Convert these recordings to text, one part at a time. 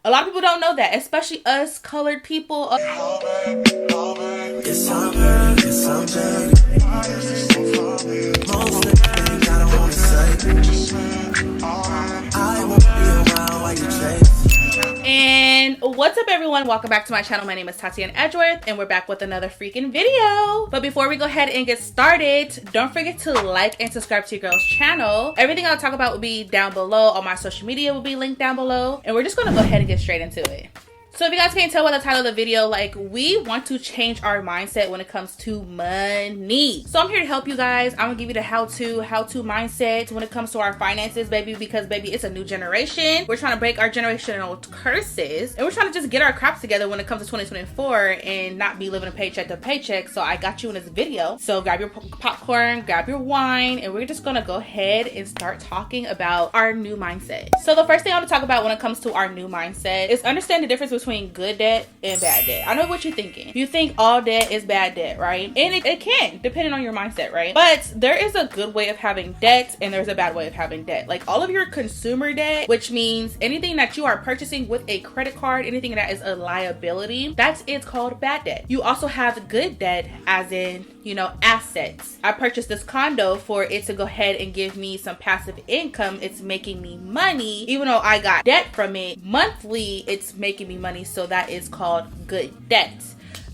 A lot of people don't know that, especially us colored people. And what's up, everyone? Welcome back to my channel. My name is Tatyana Edgeworth, and we're back with another freaking video. But before we go ahead and get started, don't forget to like and subscribe to your girl's channel. Everything I'll talk about will be down below. All my social media will be linked down below, and we're just gonna go ahead and get straight into it. So if you guys can't tell by the title of the video, like, we want to change our mindset when it comes to money. So I'm here to help you guys. I'm gonna give you the how-to mindset when it comes to our finances, baby, because baby, it's a new generation. We're trying to break our generational curses, and we're trying to just get our crops together when it comes to 2024 and not be living a paycheck to paycheck. So I got you in this video. So grab your popcorn, grab your wine, and we're just gonna go ahead and start talking about our new mindset. So the first thing I want to talk about when it comes to our new mindset is understand the difference between good debt and bad debt. I know what you're thinking. You think all debt is bad debt, right? And it can, depending on your mindset, right? But there is a good way of having debt and there's a bad way of having debt. Like all of your consumer debt, which means anything that you are purchasing with a credit card, anything that is a liability, it's called bad debt. You also have good debt, as in, you know, assets. I purchased this condo for it to go ahead and give me some passive income. It's making me money. Even though I got debt from it monthly, it's making me money. So that is called good debt.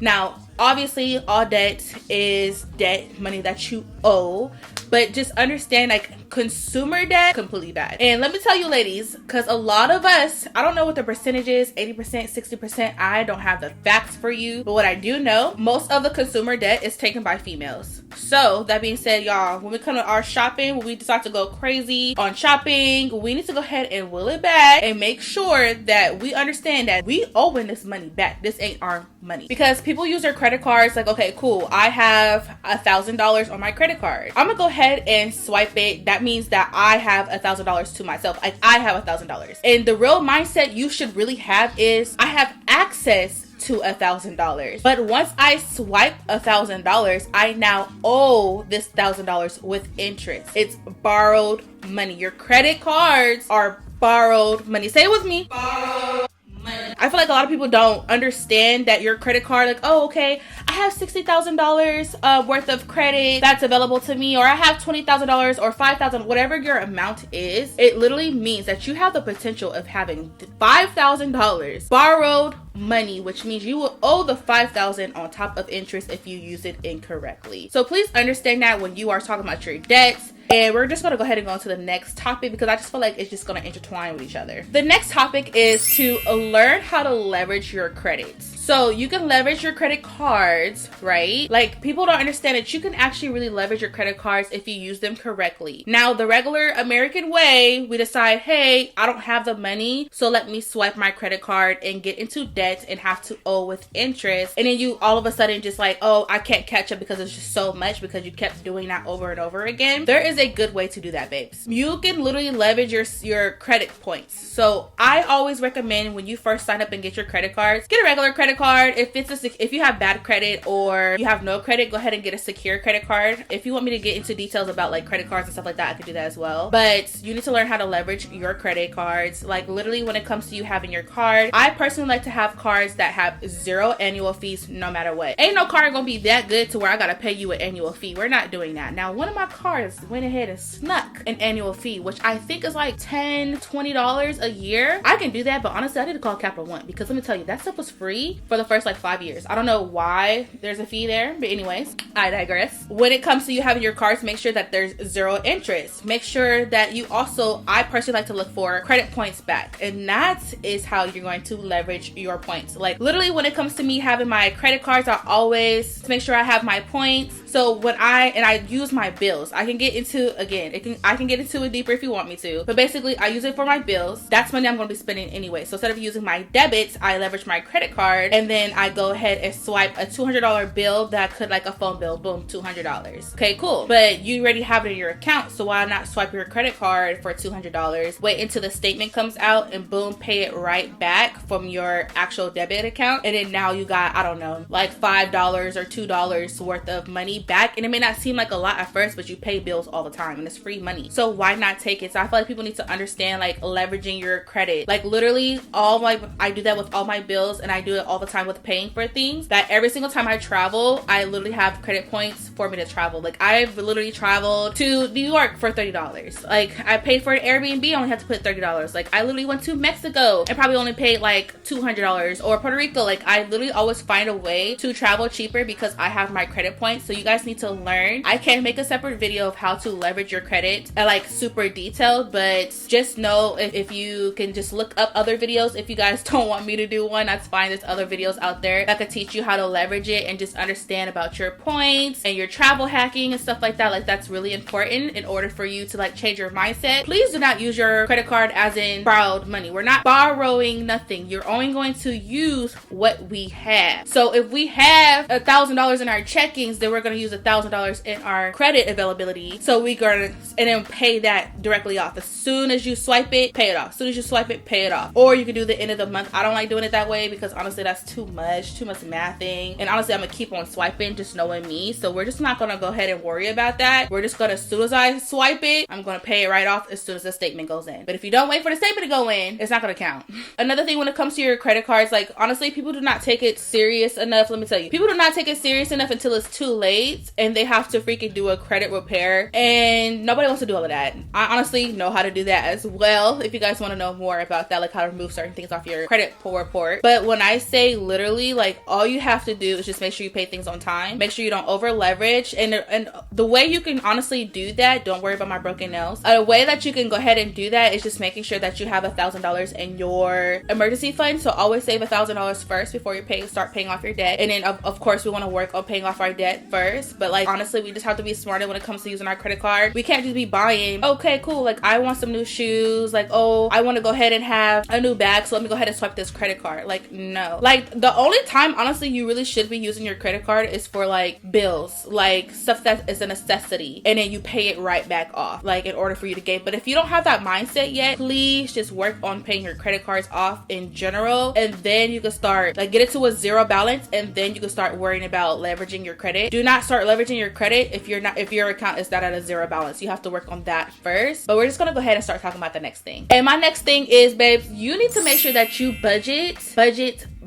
Now, obviously, all debt is debt, money that you owe. But just understand, like, consumer debt, completely bad. And let me tell you, ladies, because a lot of us, I don't know what the percentage is, 80%, 60%. I don't have the facts for you. But what I do know, most of the consumer debt is taken by females. So that being said, y'all, when we come to our shopping, when we decide to go crazy on shopping, we need to go ahead and will it back and make sure that we understand that we owing this money back. This ain't our money. Because people use their credit cards like, okay, cool, I have $1,000 on my credit card. I'm gonna go ahead and swipe it. That means that I have $1,000 to myself. Like, I have $1,000. And the real mindset you should really have is, I have access to $1,000. But once I swipe $1,000, I now owe this $1,000 with interest. It's borrowed money. Your credit cards are borrowed money. Say it with me. Borrowed money. I feel like a lot of people don't understand that your credit card, like, oh, okay, I have $60,000 worth of credit that's available to me, or I have $20,000 or $5,000, whatever your amount is. It literally means that you have the potential of having $5,000 borrowed money, which means you will owe the $5,000 on top of interest if you use it incorrectly. So please understand that when you are talking about your debts. And we're just gonna go ahead and go on to the next topic because I just feel like it's just gonna intertwine with each other. The next topic is to learn how to leverage your credits. So you can leverage your credit cards, right? Like, people don't understand that you can actually really leverage your credit cards if you use them correctly. Now, the regular American way, we decide, hey, I don't have the money, so let me swipe my credit card and get into debt and have to owe with interest. And then you all of a sudden just like, oh, I can't catch up because it's just so much because you kept doing that over and over again. There is a good way to do that, babes. You can literally leverage your credit points. So I always recommend when you first sign up and get your credit cards, get a regular credit card. If you have bad credit or you have no credit, go ahead and get a secure credit card. If you want me to get into details about like credit cards and stuff like that, I could do that as well. But you need to learn how to leverage your credit cards. Like, literally, when it comes to you having your card, I personally like to have cards that have 0 annual fees no matter what. Ain't no card gonna be that good to where I gotta pay you an annual fee. We're not doing that. Now, one of my cards went ahead and snuck an annual fee, which I think is like $10, $20 a year. I can do that, but honestly, I need to call Capital One because let me tell you, that stuff was free for the first like 5 years. I don't know why there's a fee there, but anyways, I digress. When it comes to you having your cards, make sure that there's 0 interest. Make sure that you also, I personally like to look for credit points back, and that is how you're going to leverage your points. Like, literally, when it comes to me having my credit cards, I always make sure I have my points. So when I use my bills, I can get into, again, I can get into it deeper if you want me to, but basically I use it for my bills. That's money I'm going to be spending anyway. So instead of using my debits, I leverage my credit card and then I go ahead and swipe a $200 bill that could, like a phone bill, boom, $200. Okay, cool. But you already have it in your account, so why not swipe your credit card for $200, wait until the statement comes out, and boom, pay it right back from your actual debit account, and then now you got, I don't know, like $5 or $2 worth of money back. And it may not seem like a lot at first, but you pay bills all the time and it's free money, so why not take it? So I feel like people need to understand, like, leveraging your credit. Like, literally I do that with all my bills, and I do it all the time with paying for things, that every single time I travel, I literally have credit points for me to travel. Like, I've literally traveled to New York for $30. Like, I paid for an Airbnb, I only had to put $30. Like, I literally went to Mexico and probably only paid like $200, or Puerto Rico. Like, I literally always find a way to travel cheaper because I have my credit points. So you guys need to learn. I can make a separate video of how to leverage your credit, like super detailed, but just know if you can just look up other videos. If you guys don't want me to do one, that's fine. There's other videos out there that could teach you how to leverage it and just understand about your points and your travel hacking and stuff like that. Like, that's really important in order for you to, like, change your mindset. Please do not use your credit card as in borrowed money. We're not borrowing nothing. You're only going to use what we have. So if we have $1,000 in our checkings, then we're going to use $1,000 in our credit availability. So we gonna, and then pay that directly off. As soon as you swipe it, pay it off. As soon as you swipe it, pay it off. Or you can do the end of the month. I don't like doing it that way because honestly, that's too much mathing. And honestly, I'm gonna keep on swiping, just knowing me. So we're just not gonna go ahead and worry about that. We're just gonna, as soon as I swipe it, I'm gonna pay it right off as soon as the statement goes in. But if you don't wait for the statement to go in, it's not gonna count. Another thing when it comes to your credit cards, like, honestly, people do not take it serious enough. Let me tell you, people do not take it serious enough until it's too late and they have to freaking do a credit repair, and nobody wants to do all of that. I honestly know how to do that as well. If you guys want to know more about that, like how to remove certain things off your credit report. But when I say literally, like, all you have to do is just make sure you pay things on time, make sure you don't over leverage, and the way you can honestly do that, don't worry about my broken nails, a way that you can go ahead and do that is just making sure that you have $1,000 in your emergency fund. So always save $1,000 first before you start paying off your debt. And then of course we want to work on paying off our debt first, but like, honestly, we just have to be smarter when it comes to using our credit card. We can't just be buying, okay, cool, like, I want some new shoes, like, oh, I want to go ahead and have a new bag, so let me go ahead and swipe this credit card. Like, no. Like, the only time honestly you really should be using your credit card is for like bills, like stuff that is a necessity, and then you pay it right back off, like, in order for you to gain. But if you don't have that mindset yet, please just work on paying your credit cards off in general, and then you can start, like, get it to a zero balance, and then you can start worrying about leveraging your credit. Do not start leveraging your credit if your account is not at a zero balance. You have to work on that first. But we're just gonna go ahead and start talking about the next thing. And my next thing is, babes, you need to make sure that you budget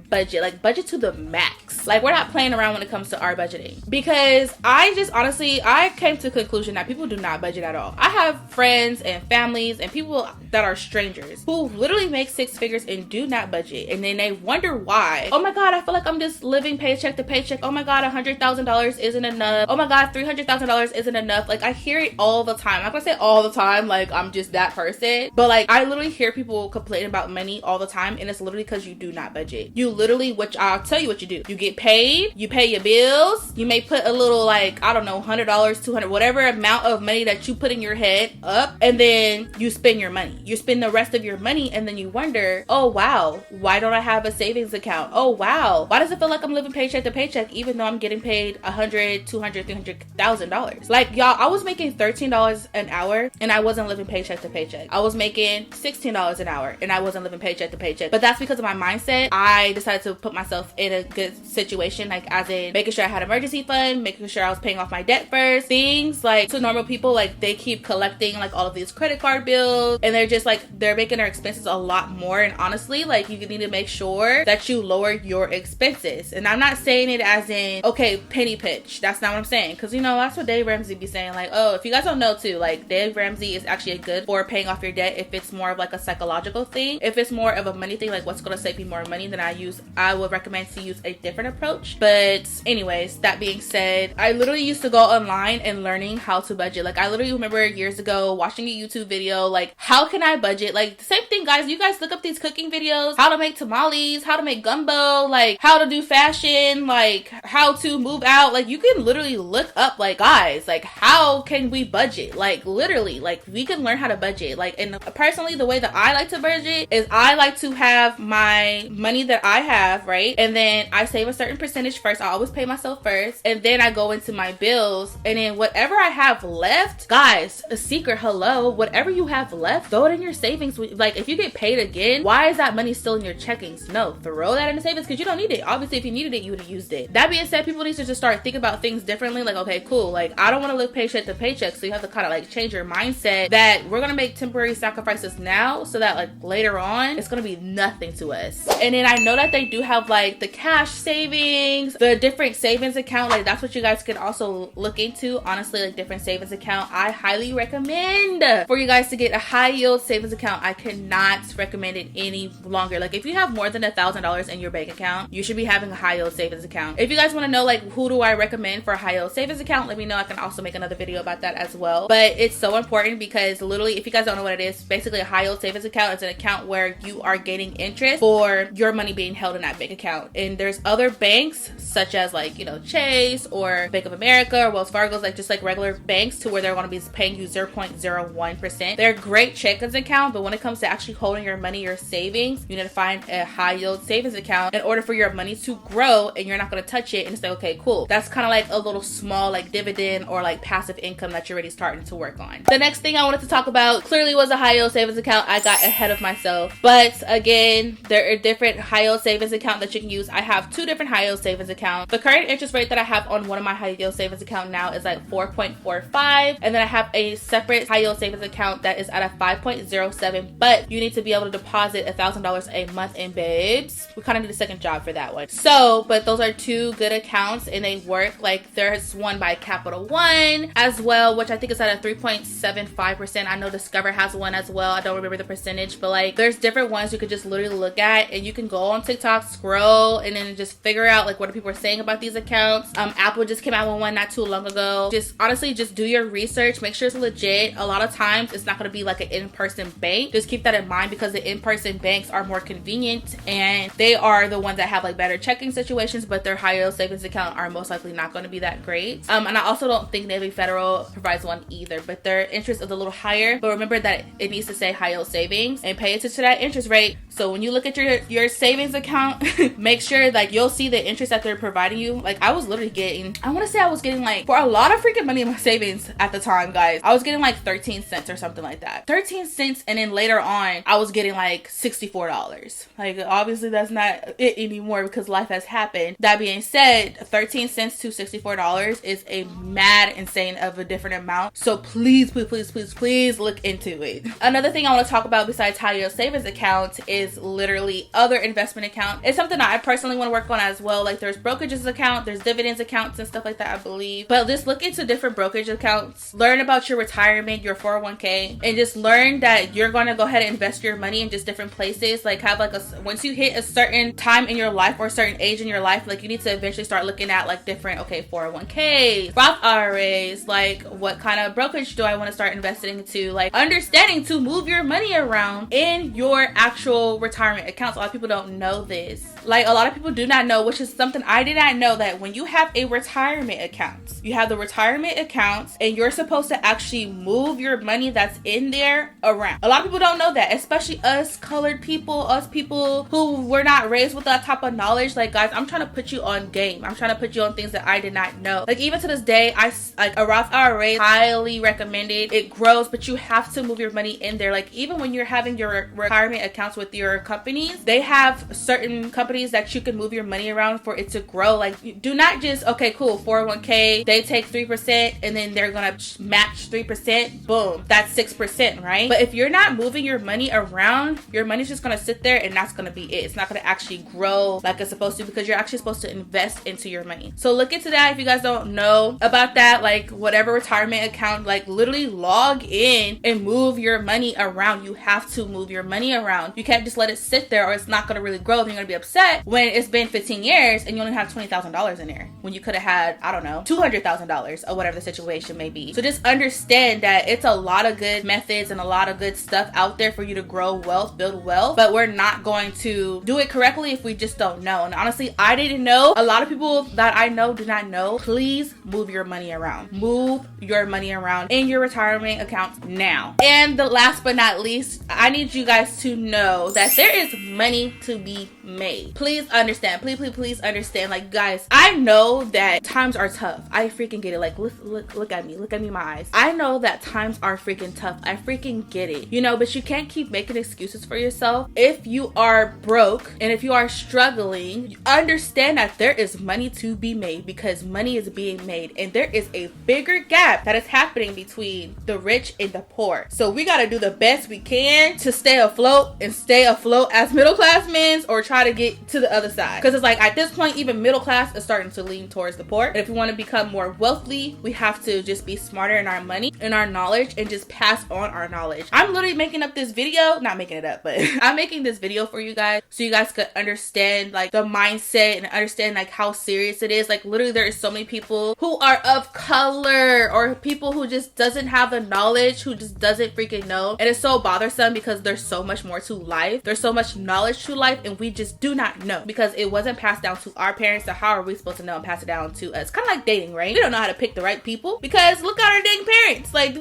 to the max. Like, we're not playing around when it comes to our budgeting, because I just honestly, I came to the conclusion that people do not budget at all. I have friends and families and people that are strangers who literally make six figures and do not budget, and then they wonder why. Oh my god, I feel like I'm just living paycheck to paycheck. Oh my god, $100,000 isn't enough. Oh my god, $300,000 isn't enough. Like, I hear it all the time. I'm not gonna say all the time, like I'm just that person, but like, I literally hear people complain about money all the time, and it's literally because you do not budget. You literally, which I'll tell you what you do. You get paid, you pay your bills, you may put a little, like, I don't know, $100, $200, whatever amount of money that you put in your head up, and then you spend your money. You spend the rest of your money, and then you wonder, oh wow, why don't I have a savings account? Oh wow, why does it feel like I'm living paycheck to paycheck even though I'm getting paid $100, $200, $300,000? Like, y'all, I was making $13 an hour and I wasn't living paycheck to paycheck. I was making $16 an hour and I wasn't living paycheck to paycheck. But that's because of my mindset. I decided to put myself in a good situation, like, as in making sure I had emergency fund, making sure I was paying off my debt first. Things like, to normal people, like, they keep collecting like all of these credit card bills, and they're just like, they're making their expenses a lot more. And honestly, like, you need to make sure that you lower your expenses. And I'm not saying it as in, okay, penny pinch. That's not what I'm saying, because you know, that's what Dave Ramsey be saying. Like, oh, if you guys don't know too, like, Dave Ramsey is actually good for paying off your debt if it's more of like a psychological thing. If it's more of a money thing, like what's gonna save me more money, then I would recommend to use a different approach. But anyways, that being said, I literally used to go online and learning how to budget. Like, I literally remember years ago watching a YouTube video, like, how can I budget? Like, the same thing, guys. You guys look up these cooking videos, how to make tamales, how to make gumbo, like how to do fashion, like how to move out. Like, you can literally look up, like, guys, like, how can we budget? Like, literally, like, we can learn how to budget. Like, and personally, the way that I like to budget is I like to have my money that I have, right? And then I save a certain percentage first. I always pay myself first, and then I go into my bills, and then whatever I have left, guys, a secret, hello, whatever you have left, throw it in your savings. Like, if you get paid again, why is that money still in your checkings? No, throw that in the savings, because you don't need it. Obviously, if you needed it, you would have used it. That being said, people need to just start thinking about things differently. Like, okay, cool, like, I don't want to live paycheck to paycheck, so you have to kind of like change your mindset that we're gonna make temporary sacrifices now so that like later on it's gonna be nothing to us. And then I know that they do have like the cash savings, the different savings account. Like, that's what you guys can also look into. Honestly, like, different savings account, I highly recommend for you guys to get a high yield savings account. I cannot recommend it any longer. Like, if you have more than $1,000 in your bank account, you should be having a high yield savings account. If you guys want to know, like, who do I recommend for a high yield savings account, let me know. I can also make another video about that as well. But it's so important because literally, if you guys don't know what it is, basically a high yield savings account is an account where you are getting interest for your money being held in that bank account. And there's other banks such as, like, you know, Chase or Bank of America or Wells Fargo's, like, just like regular banks, to where they're going to be paying you 0.01%. They're great checkings account, but when it comes to actually holding your money, your savings, you need to find a high yield savings account in order for your money to grow, and you're not going to touch it and say, okay, cool. That's kind of like a little small like dividend or like passive income that you're already starting to work on. The next thing I wanted to talk about clearly was a high yield savings account. I got ahead of myself, but again, there are different high yield savings account that you can use. I have two different high yield savings accounts. The current interest rate that I have on one of my high yield savings account now is like 4.45, and then I have a separate high yield savings account that is at a 5.07, but you need to be able to deposit $1,000 a month in, babes. We kind of need a second job for that one. So, but those are two good accounts and they work. Like, there's one by Capital One as well, which I think is at a 3.75%. I know Discover has one as well. I don't remember the percentage, but like, there's different ones you could just literally look at, and you can go on TikTok, scroll, and then just figure out like what people are saying about these accounts. Apple just came out with one not too long ago. Just honestly, just do your research, make sure it's legit. A lot of times it's not going to be like an in-person bank. Just keep that in mind, because the in-person banks are more convenient and they are the ones that have like better checking situations, but their high yield savings account are most likely not going to be that great. And I also don't think Navy Federal provides one either, but their interest is a little higher. But remember that it needs to say high yield savings, and pay attention to that interest rate. So when you look at your savings account, make sure like you'll see the interest that they're providing you. Like, I was literally getting, I want to say I was getting like, for a lot of freaking money in my savings at the time, guys, I was getting like 13 cents or something like that. 13 cents, and then later on I was getting like $64. Like, obviously that's not it anymore because life has happened. That being said, 13 cents to $64 is a mad insane of a different amount. So please, please, please, please, please look into it. Another thing I want to talk about besides high yield savings account is literally other investment account. It's something that I personally want to work on as well. Like, there's brokerages account, there's dividends accounts and stuff like that, I believe. But just look into different brokerage accounts, learn about your retirement, your 401k, and just learn that you're going to go ahead and invest your money in just different places. Like, have like once you hit a certain time in your life or a certain age in your life, like, you need to eventually start looking at like different, okay, 401k, Roth IRAs, like what kind of brokerage do I want to start investing into, like understanding to move your money around in your actual retirement accounts. A lot of people don't know this. Like, a lot of people do not know, which is something I did not know, that when you have a retirement account, you have the retirement accounts and you're supposed to actually move your money that's in there around. A lot of people don't know that, especially us colored people, us people who were not raised with that type of knowledge. Like, guys, I'm trying to put you on game. I'm trying to put you on things that I did not know. Like, even to this day, I like a Roth IRA, highly recommended. It grows, but you have to move your money in there. Like, even when you're having your retirement accounts with your companies, they have certain companies that you can move your money around for it to grow. Like, do not just, okay, cool, 401k, they take 3% and then they're gonna match 3%, boom, that's 6%, right? But if you're not moving your money around, your money's just gonna sit there and that's gonna be it. It's not gonna actually grow like it's supposed to, because you're actually supposed to invest into your money. So look into that if you guys don't know about that. Like, whatever retirement account, like literally log in and move your money around. You have to move your money around. You can't just let it sit there or it's not gonna really grow. Then you're gonna be upset when it's been 15 15 years and you only have $20,000 in there when you could have had, I don't know, $200,000 or whatever the situation may be. So just understand that it's a lot of good methods and a lot of good stuff out there for you to grow wealth, build wealth, but we're not going to do it correctly if we just don't know. And honestly, I didn't know. A lot of people that I know do not know. Please move your money around. Move your money around in your retirement accounts now. And the last but not least, I need you guys to know that there is money to be made. Please understand. Please understand. Like, guys, I know that times are tough. I freaking get it. Like, look at me. Look at me in my eyes. I know that times are freaking tough. I freaking get it. You know, but you can't keep making excuses for yourself. If you are broke and if you are struggling, understand that there is money to be made, because money is being made, and there is a bigger gap that is happening between the rich and the poor. So we got to do the best we can to stay afloat and stay afloat as middle class men, or try to get to the other side. Because it's like at this point, even middle class is starting to lean towards the poor. And if we want to become more wealthy, we have to just be smarter in our money and our knowledge, and just pass on our knowledge. I'm literally making up this video, not making it up, but I'm making this video for you guys so you guys could understand like the mindset and understand like how serious it is. Like, literally there is so many people who are of color or people who just doesn't have the knowledge, who just doesn't freaking know. And it's so bothersome because there's so much more to life. There's so much knowledge to life, and we just do not know because it wasn't passed down to our parents. So how are we supposed to know and pass it down to us? Kind of like dating, right? We don't know how to pick the right people because look at our dating parents. Like,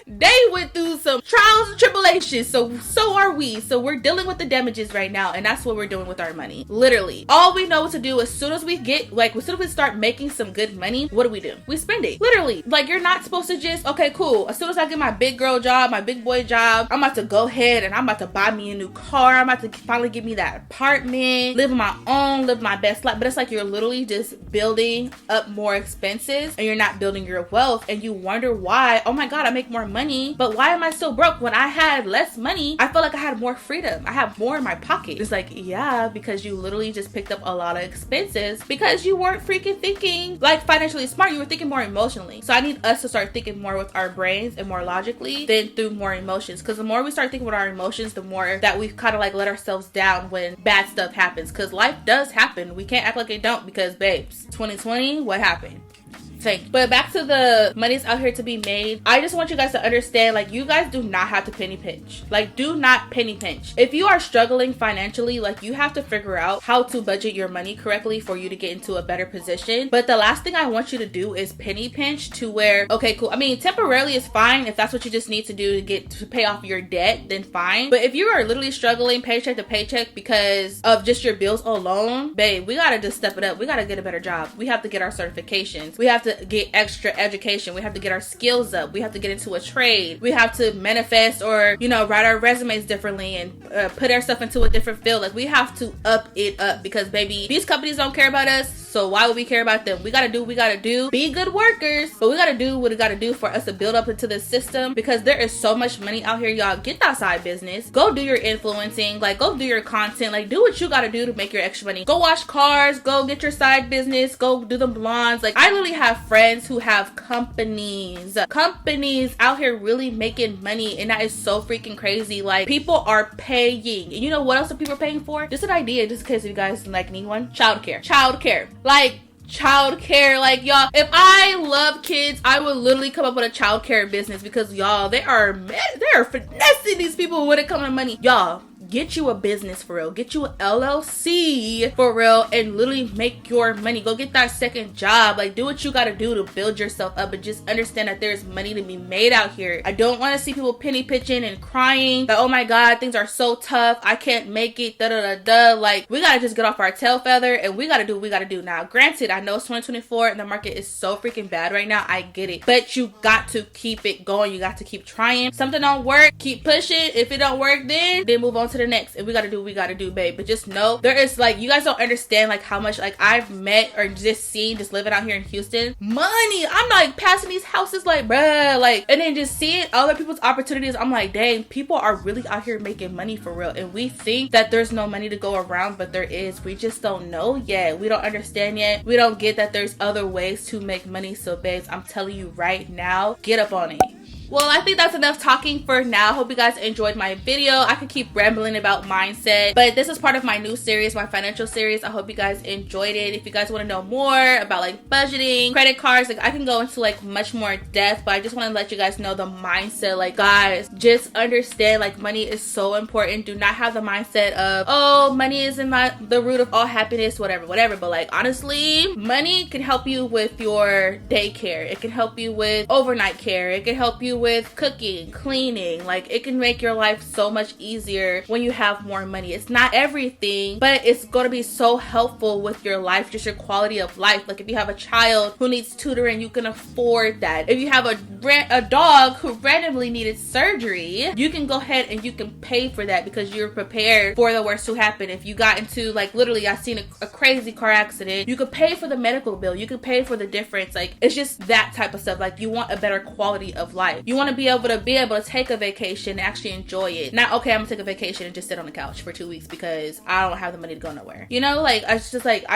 they went through some trials and tribulations. So are we. So we're dealing with the damages right now, and that's what we're doing with our money. Literally, all we know what to do as soon as we get, like, as soon as we start making some good money, what do? We spend it. Literally, like, you're not supposed to just, okay, cool, as soon as I get my big girl job, my big boy job, I'm about to go ahead and I'm about to buy me a new car. I'm about to finally get me that apartment, live on my own, live my best life. But it's like you're literally just building up more expenses and you're not building your wealth, and you wonder why, oh my God, I make more money, but why am I still broke? When I had less money, I felt like I had more freedom. I have more in my pocket. It's like, yeah, because you literally just picked up a lot of expenses because you weren't freaking thinking like financially smart. You were thinking more emotionally. So I need us to start thinking more with our brains and more logically than through more emotions, because the more we start thinking with our emotions, the more that we kind of like let ourselves down when bad stuff happens, because life does happen. We can't act like it don't, because babes, 2020, what happened? But back to the money's out here to be made. I just want you guys to understand, like, you guys do not have to penny pinch. Like, do not penny pinch. If you are struggling financially, like, you have to figure out how to budget your money correctly for you to get into a better position. But the last thing I want you to do is penny pinch to where, okay, cool, I mean, temporarily is fine. If that's what you just need to do to pay off your debt, then fine. But if you are literally struggling paycheck to paycheck because of just your bills alone, babe, we gotta just step it up. We gotta get a better job. We have to get our certifications. We have to get extra education. We have to get our skills up. We have to get into a trade. We have to manifest, or, you know, write our resumes differently and put our stuff into a different field. Like, we have to up it up, because baby, these companies don't care about us, so why would we care about them? We gotta do what we gotta do, be good workers, but we gotta do what we gotta do for us to build up into this system, because there is so much money out here, y'all. Get that side business. Go do your influencing. Like, go do your content. Like, do what you gotta do to make your extra money. Go wash cars. Go get your side business. Go do the blondes. Like, I literally have friends who have companies out here really making money, and that is so freaking crazy. Like, people are paying. You know what else are people paying for? Just an idea, just in case you guys like need one. Childcare. Like, childcare. Like, y'all, if I love kids, I would literally come up with a childcare business, because y'all, they are finessing these people when it comes to money. Y'all, get you a business for real. Get you an LLC for real and literally make your money. Go get that second job. Like, do what you gotta do to build yourself up, but just understand that there's money to be made out here. I don't want to see people penny pitching and crying that, oh my God, things are so tough, I can't make it, Like, we gotta just get off our tail feather and we gotta do what we gotta do. Now, granted, I know it's 2024 and the market is so freaking bad right now. I get it, but you got to keep it going. You got to keep trying. Something don't work, keep pushing. If it don't work, then move on to the next, and we gotta do what we gotta do, babe. But just know, there is, like, you guys don't understand like how much, like, I've met or just seen, just living out here in Houston, money. I'm like passing these houses like, bruh, like, and then just seeing other people's opportunities. I'm like, dang, people are really out here making money for real, and we think that there's no money to go around, but there is. We just don't know yet. We don't understand yet. We don't get that there's other ways to make money. So babes, I'm telling you right now, get up on it. Well, I think that's enough talking for now. Hope you guys enjoyed my video. I could keep rambling about mindset, but this is part of my new series, my financial series. I hope you guys enjoyed it. If you guys want to know more about like budgeting, credit cards, like I can go into like much more depth, but I just want to let you guys know the mindset. Like guys, just understand like money is so important. Do not have the mindset of, oh, money is the root of all happiness, whatever. But like honestly, money can help you with your daycare. It can help you with overnight care. It can help you with cooking, cleaning. Like it can make your life so much easier when you have more money. It's not everything, but it's going to be so helpful with your life, just your quality of life. Like if you have a child who needs tutoring, you can afford that. If you have a dog who randomly needed surgery, you can go ahead and you can pay for that because you're prepared for the worst to happen. If you got into like literally, I've seen a crazy car accident, you could pay for the medical bill. You could pay for the difference. Like it's just that type of stuff. Like you want a better quality of life. You want to be able to take a vacation and actually enjoy it. Not, okay, I'm gonna take a vacation and just sit on the couch for 2 weeks because I don't have the money to go nowhere. You know, like I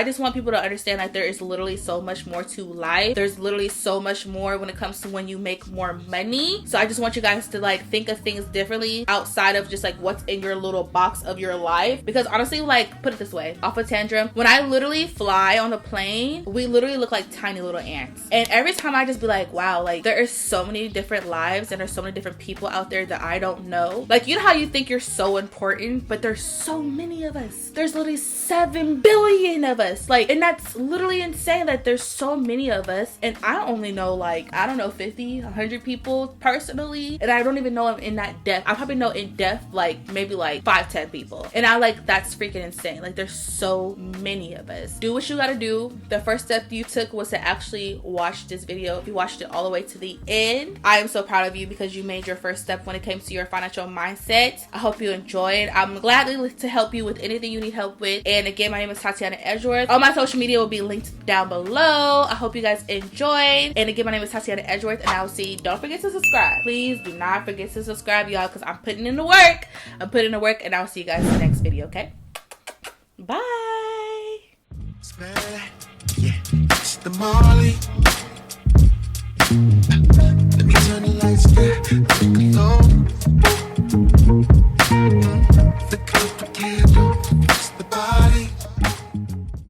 just want people to understand that there is literally so much more to life. There's literally so much more when it comes to when you make more money. So I just want you guys to like think of things differently outside of just like what's in your little box of your life. Because honestly, like put it this way, off a tantrum, when I literally fly on the plane, we literally look like tiny little ants. And every time I just be like, wow, like there are so many different lives and there's so many different people out there that I don't know. Like, you know how you think you're so important, but there's so many of us. There's literally 7 billion of us. Like, and that's literally insane that there's so many of us. And I only know like, I don't know, 50, 100 people personally. And I don't even know them in that depth. I probably know in depth like maybe like 5, 10 people. And I like, that's freaking insane. Like there's so many of us. Do what you gotta do. The first step you took was to actually watch this video. If you watched it all the way to the end, I am so proud of you because you made your first step when it came to your financial mindset. I hope you enjoyed. I'm glad to help you with anything you need help with. And again, my name is Tatyana Edgeworth. All my social media will be linked down below. I hope you guys enjoyed. And again, my name is Tatyana Edgeworth, and I will see. Don't forget to subscribe. Please do not forget to subscribe, y'all, because I'm putting in the work. And I'll see you guys in the next video, okay? Bye. Yeah, it's the Molly.